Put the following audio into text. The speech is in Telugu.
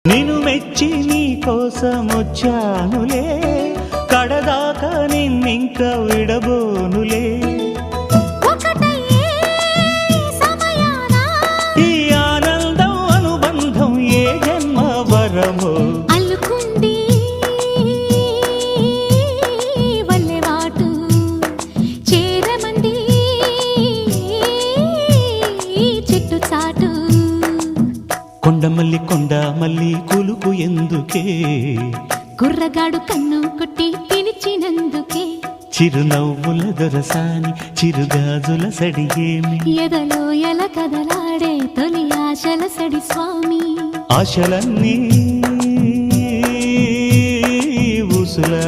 నిన్ను మెచ్చి నీ కోసం వచ్చానులే, కడదాకా నిన్నింక విడబోనులే. ఈ ఆనందం అనుబంధం ఏ జన్మ వరమో అల్లుకుంది వల్లెవాటు చేరమంది చెట్టు చాటు. కొండ మల్లి కులుకు ఎందుకే, కుర్రగాడు కన్ను కొట్టి పిలిచినందుకే. చిరునవ్వుల దొరసాని చిరుగాజుల సడిగేమి, ఎదలో ఎల కదలాడే తొలి ఆశల సడి స్వామి. ఆశలన్నీ ఊసులా